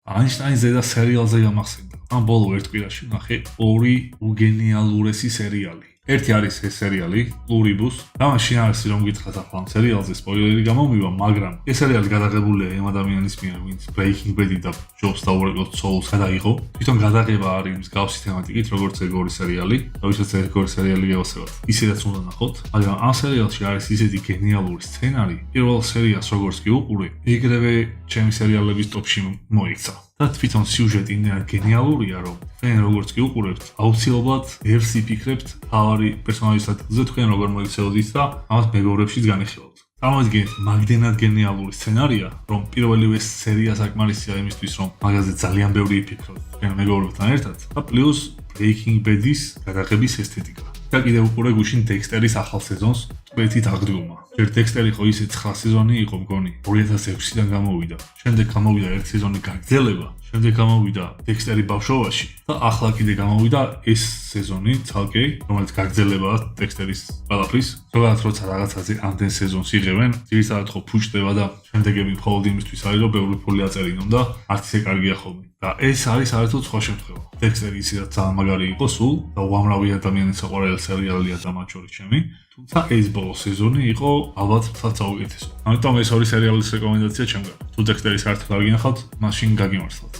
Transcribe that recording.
აინშტაინზე და სერიალზე გამახსენდა. ამ ბოლო ერთ კვირაში ნახე ორი უგენიალურესი სერიალი. ერთი არის ეს სერიალი პლურიბუს. მაშინ არის რომ გითხრათ ახლა ამ სერიალზე სპოილერი გამომივა, მაგრამ ეს სერიალი გადაღებულია იმ ადამიანის მიერ, ვინც Breaking Bad და ჯობს და უბრალოდ Souls გადაიღო. თვითონ გადაღება არის მსგავსი თემატიკით, როგორც ეგორი სერიალი, როდესაც ეგორი სერიალი გავასწრებთ. ისედაც უნდა ნახოთ, მაგრამ ამ სერიალში არის ისეთი გენიალური სცენარი, პირველ სერიალს როგორც კი უყურე, იგრევე ჩემი სერიალების ტოპში მოიქცა. და თვითონ სიუჟეტი იმდენად გენიალურია, რომ თქვენ როგორც კი უყურებთ, აუცილებლად ერთს იფიქრებთ თავარი პერსონაჟის ადგილზე თქვენ როგორ მოიქცეოდით და ამას მეგობრებშიც განიხილავთ. წარმოვიდგინეთ, მაგდენად გენიალური სცენარია, რომ პირველივე სერია საკმარისია იმისთვის, რომ მაგაზე ძალიან ბევრი იფიქროთ თქვენ მეგობრებთან ერთად და პლუს Breaking Bad-ის გადაღების ესთეტიკა. და კიდევ უყურე გუშინ Dexter-ის ახალ სეზონს, ტყვეთით აღდგომა. ჯერ Dexter იყო ისე 9 სეზონი იყო მგონი, 2006-დან გამოვიდა. შემდეგ გამოვიდა ერთ სეზონი გაგრძელება, შემდეგ გამოვიდა Dexter-ი ბავშვობაში და ახლა კიდე გამოვიდა ეს სეზონი ცალკე, რომელიც გაგრძელებაა Dexter-ის ყველაფრის. ზოგადად როცა რაღაცაზე ამდენ სეზონს იღებენ, ძირითადად ხო ფუჭდება და შემდეგები მხოლოდ იმისთვის არის, რომ ბევრი ფული აწერინონ და არც ისე კარგია ხოლმე. და ეს არის საერთოდ სხვა შემთხვევა. Dexter ისედაც ძალიან მაგარი იყო სულ და უამრავი ადამიანის საყვარელი სერიალია და მათ შორის ჩემი. თუმცა ეს ბოლო სეზონი იყო ალბათ თაც საუკეთესო. ამიტომ ეს ორი სერიალის რეკომენდაცია ჩემგან. თუ Dexter-ი საერთოდ არ გინახავთ, მაშინ გაგიმართლეთ.